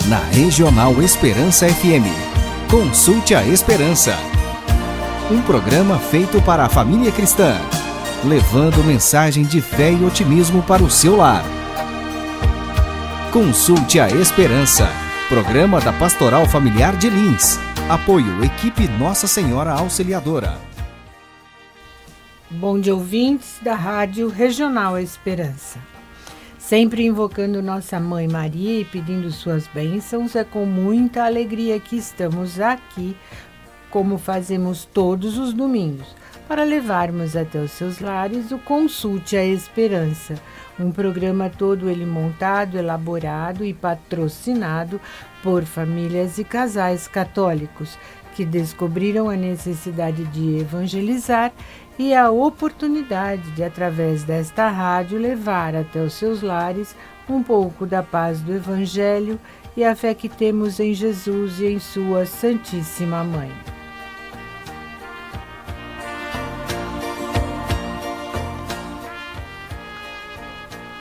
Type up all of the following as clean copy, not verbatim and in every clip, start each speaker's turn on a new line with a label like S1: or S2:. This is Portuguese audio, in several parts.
S1: na Regional Esperança FM. Consulte a Esperança. Um programa feito para a família cristã, levando mensagem de fé e otimismo para o seu lar. Consulte a Esperança, programa da Pastoral Familiar de Lins. Apoio Equipe Nossa Senhora Auxiliadora.
S2: Bom dia, ouvintes da Rádio Regional Esperança. Sempre invocando Nossa Mãe Maria e pedindo suas bênçãos, é com muita alegria que estamos aqui, como fazemos todos os domingos, para levarmos até os seus lares o Consulte a Esperança, um programa todo ele montado, elaborado e patrocinado por famílias e casais católicos que descobriram a necessidade de evangelizar e a oportunidade de, através desta rádio, levar até os seus lares um pouco da paz do Evangelho e a fé que temos em Jesus e em sua Santíssima Mãe.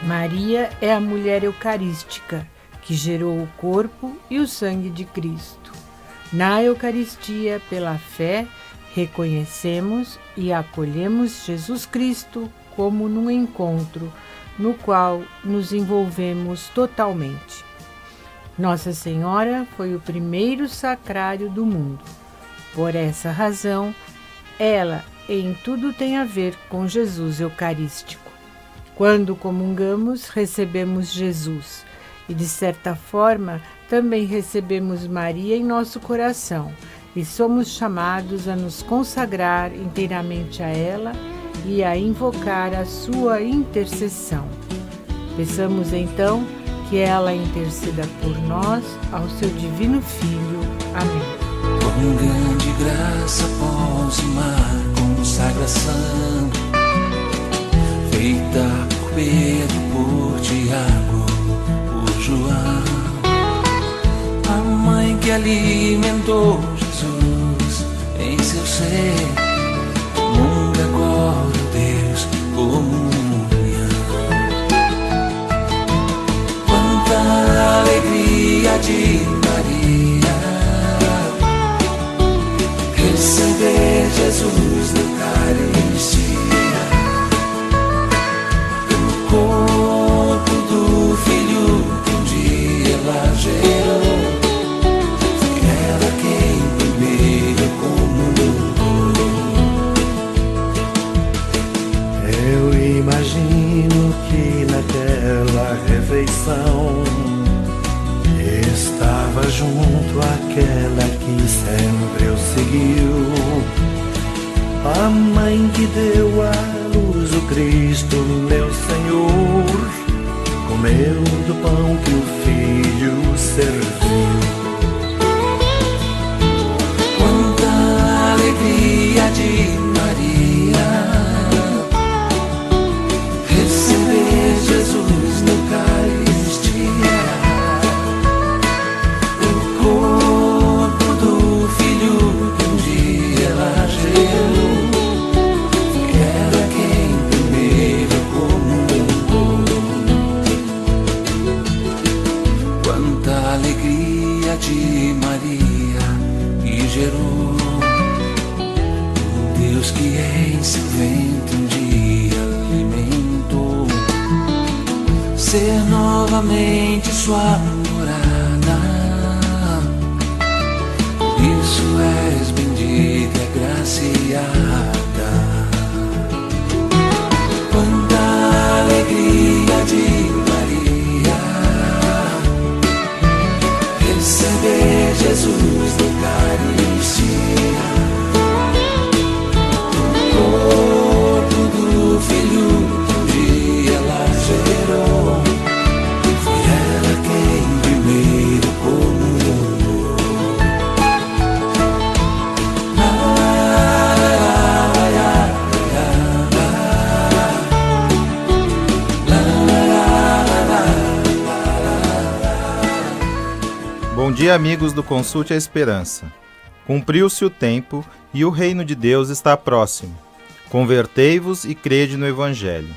S2: Maria é a mulher eucarística que gerou o corpo e o sangue de Cristo. Na Eucaristia, pela fé, reconhecemos e acolhemos Jesus Cristo como num encontro no qual nos envolvemos totalmente. Nossa Senhora foi o primeiro sacrário do mundo. Por essa razão, ela em tudo tem a ver com Jesus Eucarístico. Quando comungamos, recebemos Jesus e, de certa forma, também recebemos Maria em nosso coração e somos chamados a nos consagrar inteiramente a ela e a invocar a sua intercessão. Peçamos então que ela interceda por nós ao seu divino Filho. Amém.
S3: Com grande graça consumar consagração, feita por Pedro, por Tiago, por João, a mãe que alimentou Jesus em seu ser, comunga agora Deus, comunhão. Quanta alegria de Maria receber Jesus na Eucaristia, no corpo do Filho que um dia ela gerou.
S4: Eu imagino que naquela refeição estava junto àquela que sempre o seguiu, a mãe que deu à luz o Cristo, meu Senhor, comeu do pão que o Filho serviu.
S3: Quanta alegria de Maria receber Jesus na Eucaristia, o corpo do Filho que um dia ela gerou. Foi ela quem primeiro comungou. Quanta alegria de Maria que gerou o Deus que em seu ventre um dia alimentou, ser novamente sua morada. Por isso és bendita e agraciada. Quanta alegria de Maria receber Jesus na Eucaristia, o corpo do Filho que um dia ela gerou. Foi ela quem primeiro comungou.
S5: Bom dia, amigos do Consulte a Esperança. Cumpriu-se o tempo e o reino de Deus está próximo. Convertei-vos e crede no Evangelho.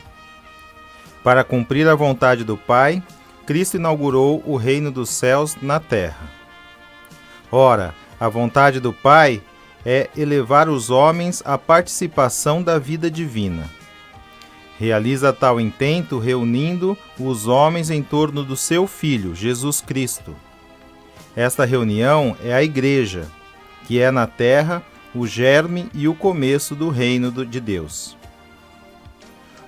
S5: Para cumprir a vontade do Pai, Cristo inaugurou o reino dos céus na terra. Ora, a vontade do Pai é elevar os homens à participação da vida divina. Realiza tal intento reunindo os homens em torno do seu Filho, Jesus Cristo. Esta reunião é a Igreja, que é na terra o germe e o começo do reino de Deus.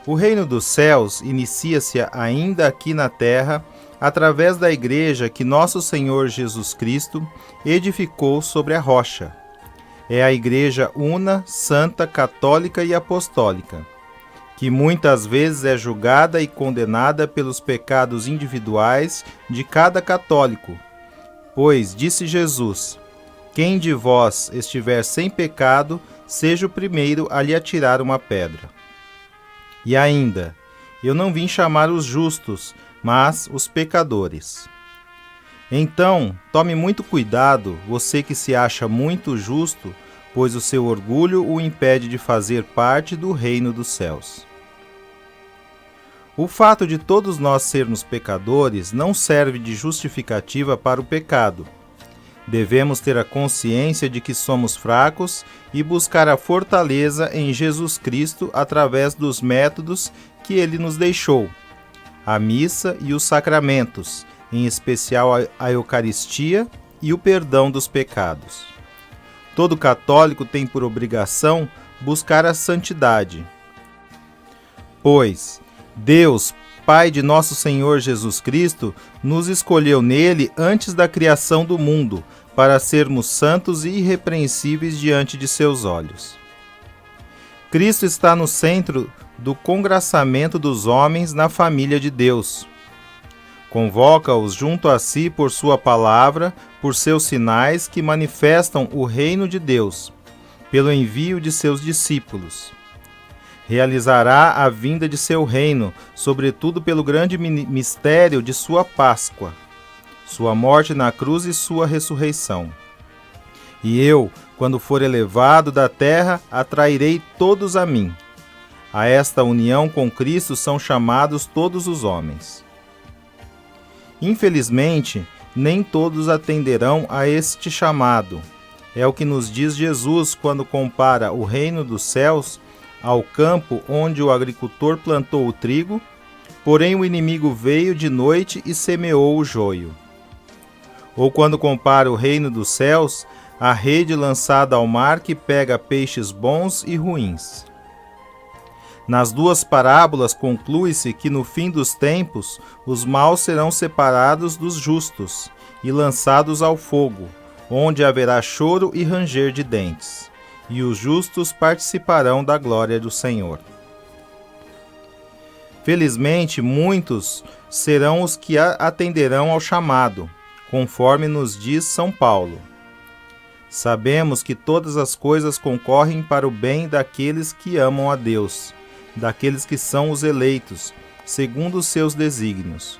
S5: O reino dos céus inicia-se ainda aqui na terra através da Igreja que nosso Senhor Jesus Cristo edificou sobre a rocha. É a Igreja una, santa, católica e apostólica, que muitas vezes é julgada e condenada pelos pecados individuais de cada católico. Pois, disse Jesus, quem de vós estiver sem pecado, seja o primeiro a lhe atirar uma pedra. E ainda, eu não vim chamar os justos, mas os pecadores. Então, tome muito cuidado, você que se acha muito justo, pois o seu orgulho o impede de fazer parte do reino dos céus. O fato de todos nós sermos pecadores não serve de justificativa para o pecado. Devemos ter a consciência de que somos fracos e buscar a fortaleza em Jesus Cristo através dos métodos que Ele nos deixou, a missa e os sacramentos, em especial a Eucaristia e o perdão dos pecados. Todo católico tem por obrigação buscar a santidade. Pois Deus, Pai de nosso Senhor Jesus Cristo, nos escolheu nele antes da criação do mundo, para sermos santos e irrepreensíveis diante de seus olhos. Cristo está no centro do congraçamento dos homens na família de Deus. Convoca-os junto a si por sua palavra, por seus sinais que manifestam o reino de Deus, pelo envio de seus discípulos. Realizará a vinda de seu reino, sobretudo pelo grande mistério de sua Páscoa, sua morte na cruz e sua ressurreição. E eu, quando for elevado da terra, atrairei todos a mim. A esta união com Cristo são chamados todos os homens. Infelizmente, nem todos atenderão a este chamado. É o que nos diz Jesus quando compara o reino dos céus ao campo onde o agricultor plantou o trigo, porém o inimigo veio de noite e semeou o joio. Ou quando compara o reino dos céus à rede lançada ao mar que pega peixes bons e ruins. Nas duas parábolas conclui-se que no fim dos tempos os maus serão separados dos justos e lançados ao fogo, onde haverá choro e ranger de dentes. E os justos participarão da glória do Senhor. Felizmente, muitos serão os que atenderão ao chamado, conforme nos diz São Paulo. Sabemos que todas as coisas concorrem para o bem daqueles que amam a Deus, daqueles que são os eleitos, segundo os seus desígnios.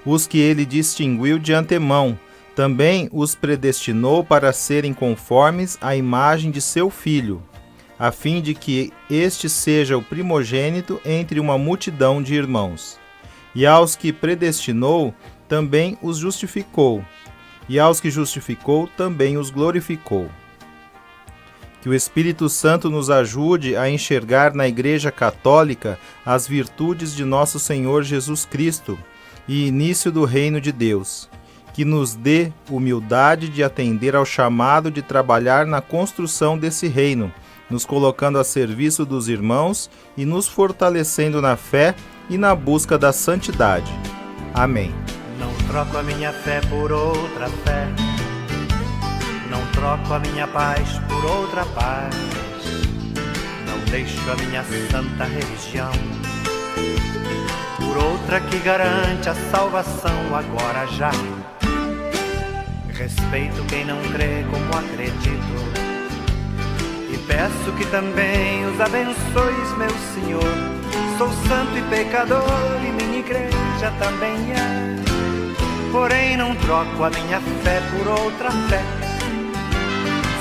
S5: Os que ele distinguiu de antemão, também os predestinou para serem conformes à imagem de seu Filho, a fim de que este seja o primogênito entre uma multidão de irmãos. E aos que predestinou, também os justificou, e aos que justificou, também os glorificou. Que o Espírito Santo nos ajude a enxergar na Igreja Católica as virtudes de nosso Senhor Jesus Cristo e início do reino de Deus. Que nos dê humildade de atender ao chamado de trabalhar na construção desse reino, nos colocando a serviço dos irmãos e nos fortalecendo na fé e na busca da santidade. Amém.
S4: Não troco a minha fé por outra fé, não troco a minha paz por outra paz, não deixo a minha santa religião por outra que garante a salvação agora já. Respeito quem não crê como acredito e peço que também os abençoes, meu Senhor. Sou santo e pecador e minha igreja também é, porém não troco a minha fé por outra fé.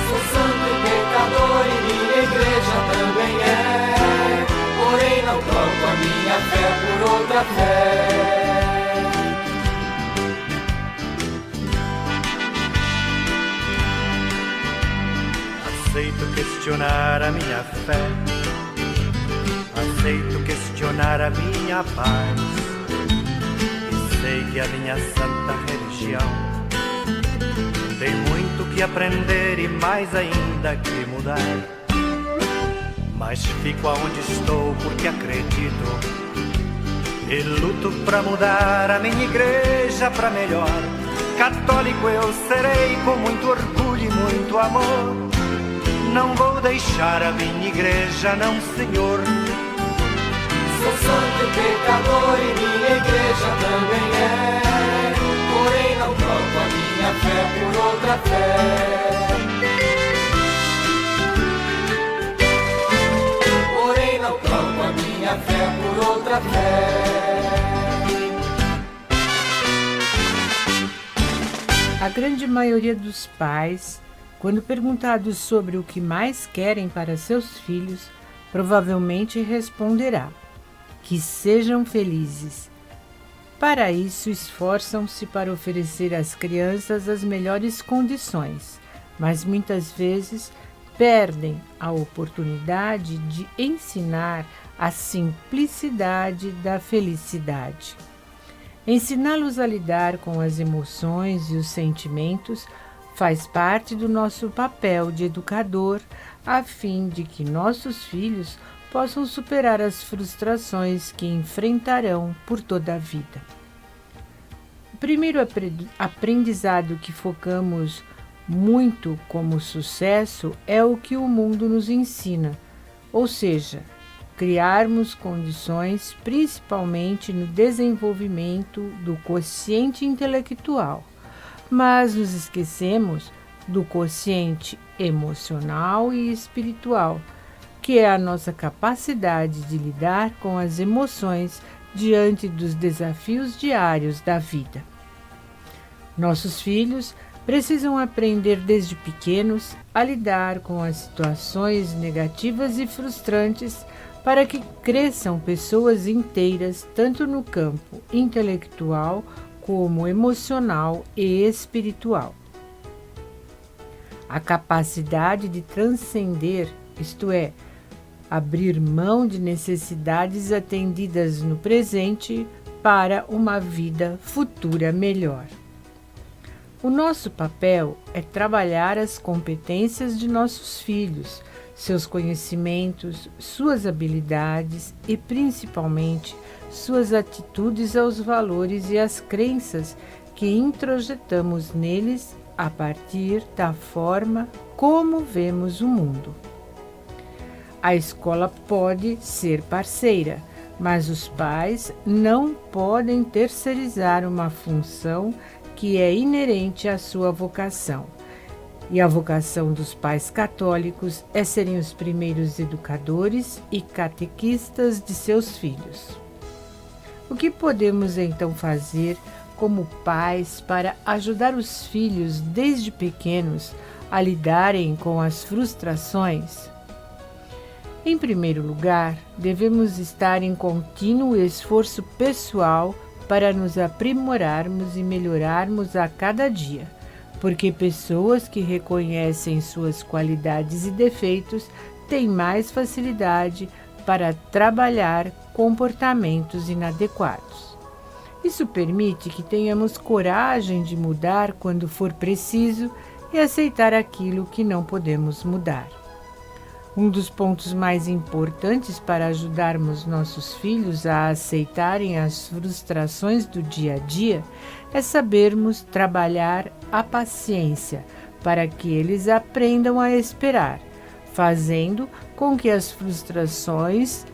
S3: Sou santo e pecador e minha igreja também é, porém não troco a minha fé por outra fé.
S4: questionar a minha fé, aceito questionar a minha paz, e sei que a minha santa religião tem muito que aprender e mais ainda que mudar. Mas fico aonde estou porque acredito e luto pra mudar a minha igreja pra melhor. Católico eu serei com muito orgulho e muito amor. Não vou deixar a minha igreja, não, senhor.
S3: Sou santo e pecador e minha igreja também é. Porém não troco a minha fé por outra fé. Porém não troco a minha fé por outra fé.
S2: A grande maioria dos pais, quando perguntados sobre o que mais querem para seus filhos, provavelmente responderá: que sejam felizes. Para isso, esforçam-se para oferecer às crianças as melhores condições, mas muitas vezes perdem a oportunidade de ensinar a simplicidade da felicidade. Ensiná-los a lidar com as emoções e os sentimentos faz parte do nosso papel de educador, a fim de que nossos filhos possam superar as frustrações que enfrentarão por toda a vida. O primeiro aprendizado que focamos muito como sucesso é o que o mundo nos ensina, ou seja, criarmos condições principalmente no desenvolvimento do quociente intelectual, mas nos esquecemos do quociente emocional e espiritual, que é a nossa capacidade de lidar com as emoções diante dos desafios diários da vida. Nossos filhos precisam aprender desde pequenos a lidar com as situações negativas e frustrantes para que cresçam pessoas inteiras tanto no campo intelectual como emocional e espiritual. A capacidade de transcender, isto é, abrir mão de necessidades atendidas no presente para uma vida futura melhor. O nosso papel é trabalhar as competências de nossos filhos, seus conhecimentos, suas habilidades e, principalmente, suas atitudes aos valores e às crenças que introjetamos neles a partir da forma como vemos o mundo. A escola pode ser parceira, mas os pais não podem terceirizar uma função que é inerente à sua vocação. E a vocação dos pais católicos é serem os primeiros educadores e catequistas de seus filhos. O que podemos então fazer como pais para ajudar os filhos desde pequenos a lidarem com as frustrações? Em primeiro lugar, devemos estar em contínuo esforço pessoal para nos aprimorarmos e melhorarmos a cada dia, porque pessoas que reconhecem suas qualidades e defeitos têm mais facilidade para trabalhar comportamentos inadequados. Isso permite que tenhamos coragem de mudar quando for preciso e aceitar aquilo que não podemos mudar. Um dos pontos mais importantes para ajudarmos nossos filhos a aceitarem as frustrações do dia a dia é sabermos trabalhar a paciência para que eles aprendam a esperar, fazendo com que as frustrações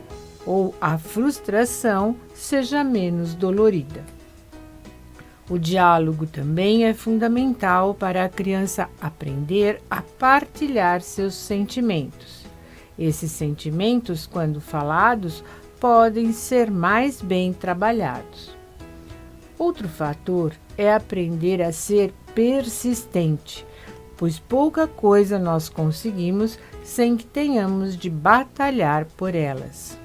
S2: ou a frustração seja menos dolorida. O diálogo também é fundamental para a criança aprender a partilhar seus sentimentos. Esses sentimentos, quando falados, podem ser mais bem trabalhados. Outro fator é aprender a ser persistente, pois pouca coisa nós conseguimos sem que tenhamos de batalhar por elas.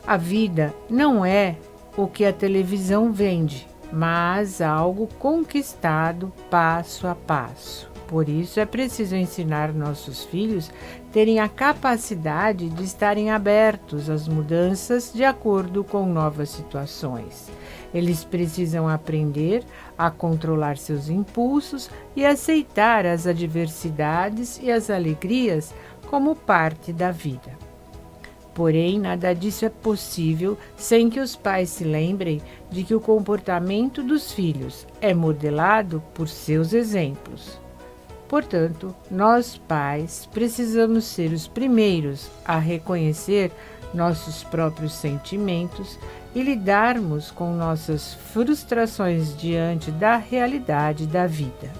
S2: A vida não é o que a televisão vende, mas algo conquistado passo a passo. Por isso é preciso ensinar nossos filhos a terem a capacidade de estarem abertos às mudanças de acordo com novas situações. Eles precisam aprender a controlar seus impulsos e aceitar as adversidades e as alegrias como parte da vida. Porém, nada disso é possível sem que os pais se lembrem de que o comportamento dos filhos é modelado por seus exemplos. Portanto, nós pais precisamos ser os primeiros a reconhecer nossos próprios sentimentos e lidarmos com nossas frustrações diante da realidade da vida.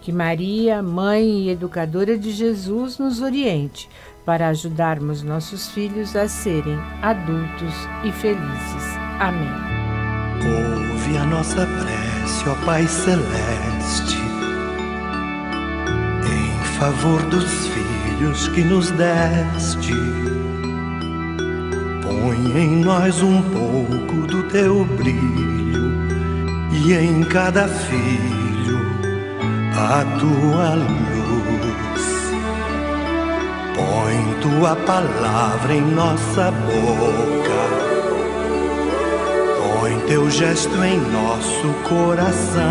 S2: Que Maria, Mãe e Educadora de Jesus, nos oriente para ajudarmos nossos filhos a serem adultos e felizes. Amém.
S4: Ouve a nossa prece, ó Pai Celeste, em favor dos filhos que nos deste. Põe em nós um pouco do teu brilho e em cada filho a tua luz. Põe tua palavra em nossa boca, põe teu gesto em nosso coração.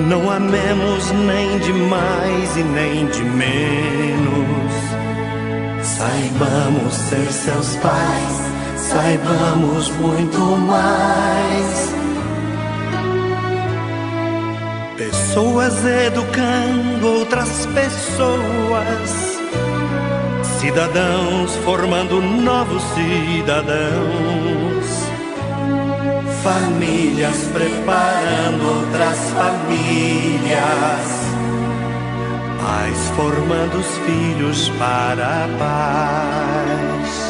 S4: Não amemos nem de mais e nem de menos. Saibamos ser seus pais, saibamos muito mais. Pessoas educando outras pessoas, cidadãos formando novos cidadãos, famílias preparando outras famílias, pais formando os filhos para a paz.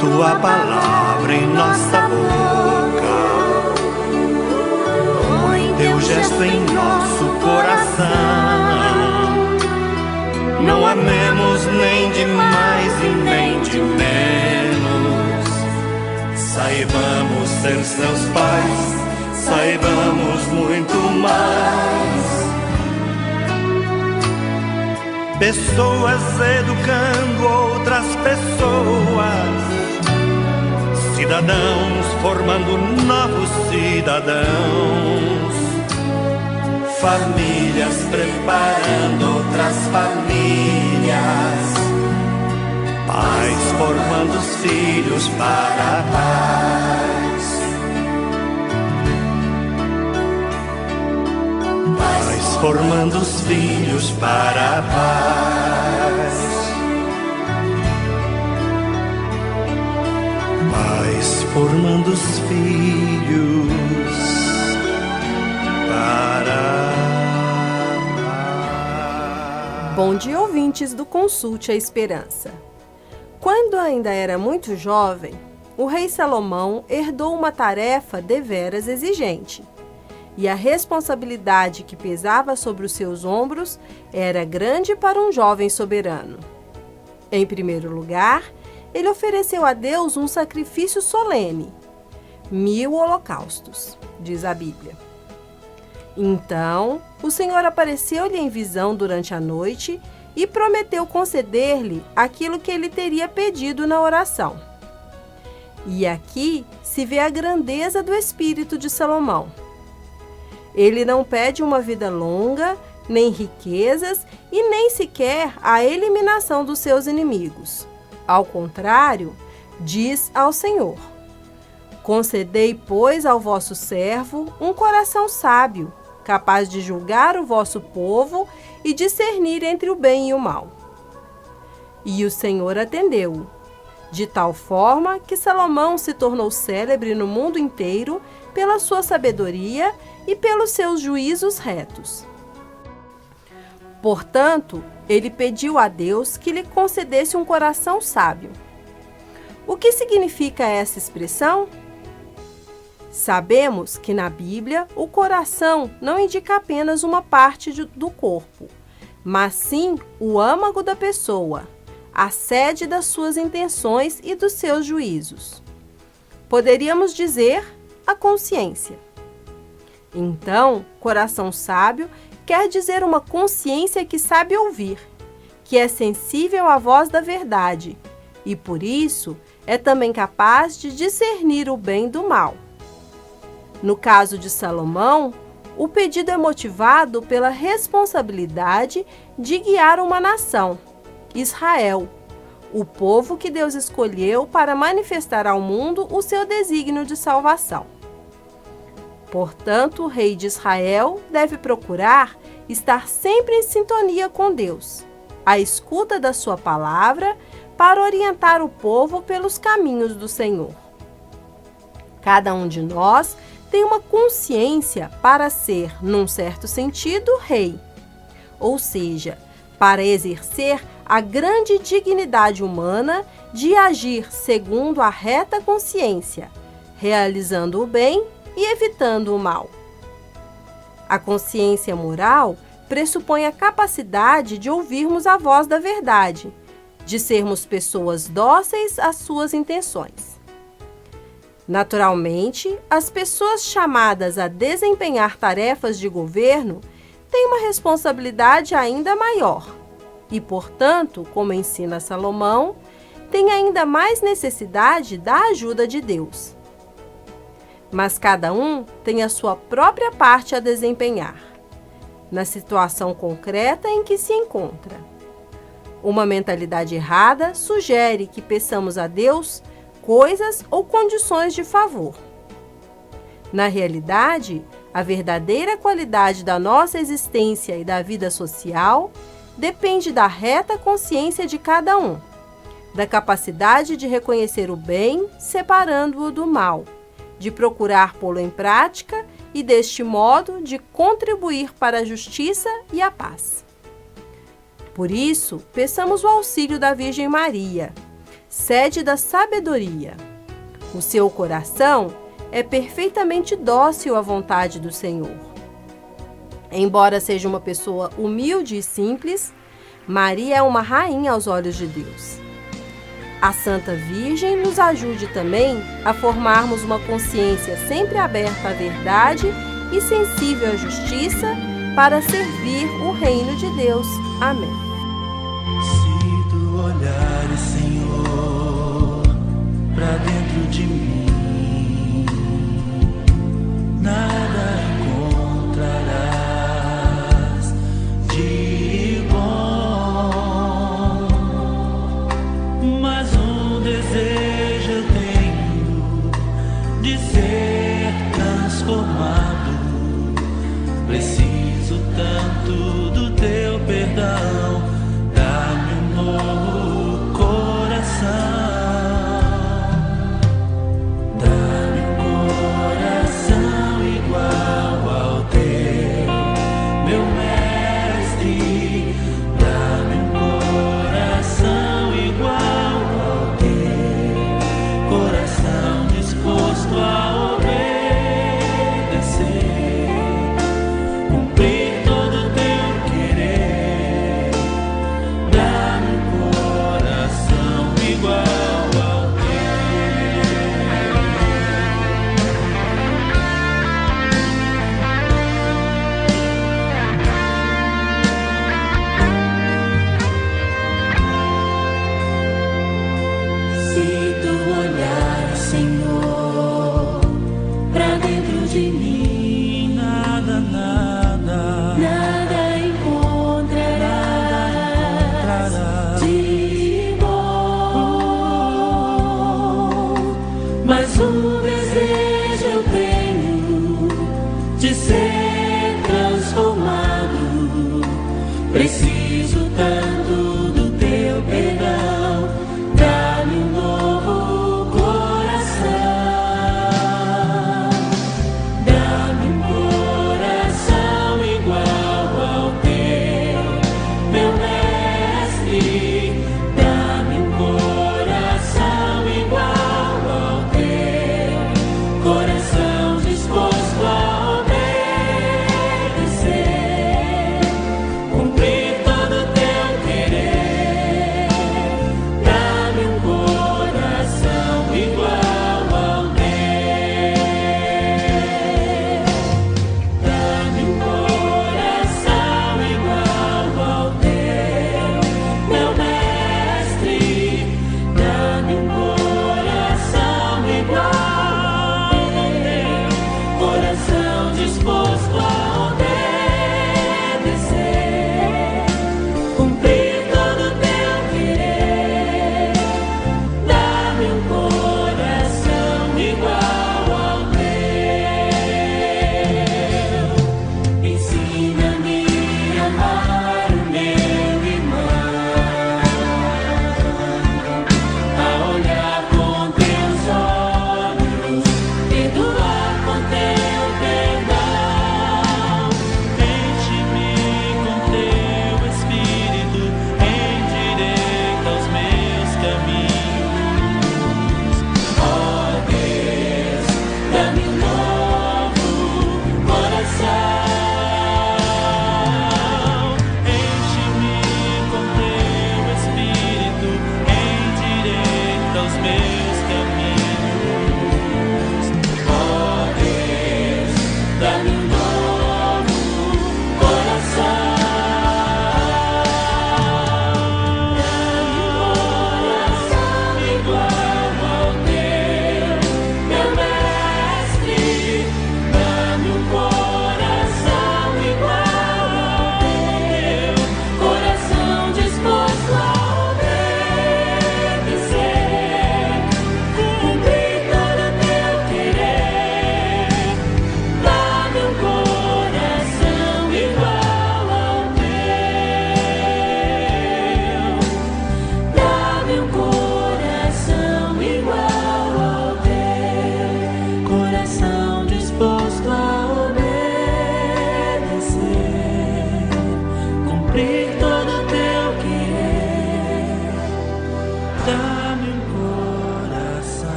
S4: Tua palavra em nossa boca, põe teu gesto em nosso coração. Não amemos nem de mais e nem de menos. Saibamos ser seus pais, saibamos muito mais. Pessoas educando outras pessoas, cidadãos formando novos cidadãos, famílias preparando outras famílias, pais formando os filhos para a paz, pais formando os filhos para a paz. Formando os filhos para a paz.
S6: Bom dia, ouvintes do Consulte a Esperança. Quando ainda era muito jovem, o rei Salomão herdou uma tarefa deveras exigente. E a responsabilidade que pesava sobre os seus ombros era grande para um jovem soberano. Em primeiro lugar, ele ofereceu a Deus um sacrifício solene, 1000 holocaustos, diz a Bíblia. Então, o Senhor apareceu-lhe em visão durante a noite e prometeu conceder-lhe aquilo que ele teria pedido na oração. E aqui se vê a grandeza do espírito de Salomão. Ele não pede uma vida longa, nem riquezas e nem sequer a eliminação dos seus inimigos. Ao contrário, diz ao Senhor: concedei, pois, ao vosso servo um coração sábio, capaz de julgar o vosso povo e discernir entre o bem e o mal. E o Senhor atendeu-o, de tal forma que Salomão se tornou célebre no mundo inteiro pela sua sabedoria e pelos seus juízos retos. Portanto, ele pediu a Deus que lhe concedesse um coração sábio. O que significa essa expressão? Sabemos que na Bíblia o coração não indica apenas uma parte do corpo, mas sim o âmago da pessoa, a sede das suas intenções e dos seus juízos. Poderíamos dizer a consciência. Então, coração sábio quer dizer uma consciência que sabe ouvir, que é sensível à voz da verdade e, por isso, é também capaz de discernir o bem do mal. No caso de Salomão, o pedido é motivado pela responsabilidade de guiar uma nação, Israel, o povo que Deus escolheu para manifestar ao mundo o seu desígnio de salvação. Portanto, o rei de Israel deve procurar estar sempre em sintonia com Deus, à escuta da sua palavra, para orientar o povo pelos caminhos do Senhor. Cada um de nós tem uma consciência para ser, num certo sentido, rei, ou seja, para exercer a grande dignidade humana de agir segundo a reta consciência, realizando o bem e evitando o mal. A consciência moral pressupõe a capacidade de ouvirmos a voz da verdade, de sermos pessoas dóceis às suas intenções. Naturalmente, as pessoas chamadas a desempenhar tarefas de governo têm uma responsabilidade ainda maior e, portanto, como ensina Salomão, têm ainda mais necessidade da ajuda de Deus. Mas cada um tem a sua própria parte a desempenhar, na situação concreta em que se encontra. Uma mentalidade errada sugere que peçamos a Deus coisas ou condições de favor. Na realidade, a verdadeira qualidade da nossa existência e da vida social depende da reta consciência de cada um, da capacidade de reconhecer o bem, separando-o do mal, de procurar pô-lo em prática e, deste modo, de contribuir para a justiça e a paz. Por isso, peçamos o auxílio da Virgem Maria, sede da sabedoria. O seu coração é perfeitamente dócil à vontade do Senhor. Embora seja uma pessoa humilde e simples, Maria é uma rainha aos olhos de Deus. A Santa Virgem nos ajude também a formarmos uma consciência sempre aberta à verdade e sensível à justiça para servir o reino de Deus. Amém.
S4: Se tu olhares, Senhor, pra dentro de mim, nada encontrarás de bom, mas um desejo eu tenho de ser transformado. Preciso tanto do teu perdão, dá-me um novo coração. Dá-me um coração igual ao teu, meu mestre. Dá-me um coração igual ao teu, coração disposto a obedecer, cumprir todo o teu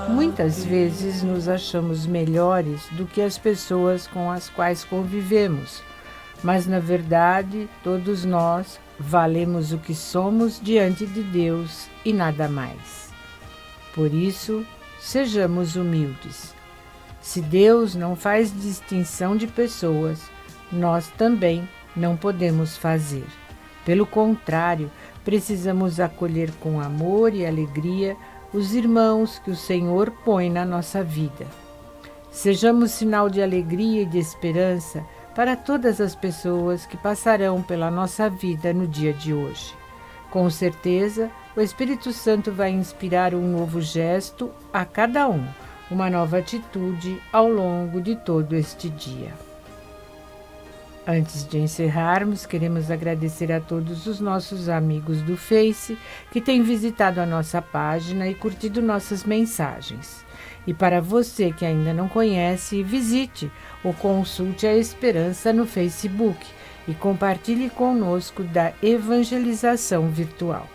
S2: Muitas vezes nos achamos melhores do que as pessoas com as quais convivemos, mas na verdade todos nós valemos o que somos diante de Deus e nada mais. Por isso, sejamos humildes. Se Deus não faz distinção de pessoas, nós também não podemos fazer. Pelo contrário, precisamos acolher com amor e alegria os irmãos que o Senhor põe na nossa vida. Sejamos sinal de alegria e de esperança para todas as pessoas que passarão pela nossa vida no dia de hoje. Com certeza, o Espírito Santo vai inspirar um novo gesto a cada um, uma nova atitude ao longo de todo este dia. Antes de encerrarmos, queremos agradecer a todos os nossos amigos do Face que têm visitado a nossa página e curtido nossas mensagens. E para você que ainda não conhece, visite ou consulte a Esperança no Facebook e compartilhe conosco da evangelização virtual.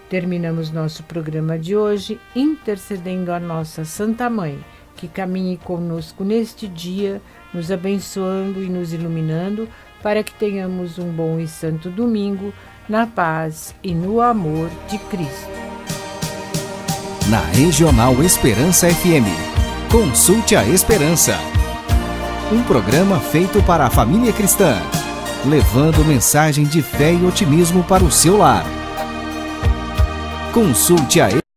S2: Terminamos nosso programa de hoje intercedendo a nossa Santa Mãe, que caminhe conosco neste dia, nos abençoando e nos iluminando, para que tenhamos um bom e santo domingo, na paz e no amor de Cristo.
S1: Na Regional Esperança FM, Consulte a Esperança. Um programa feito para a família cristã, levando mensagem de fé e otimismo para o seu lar. Consulte a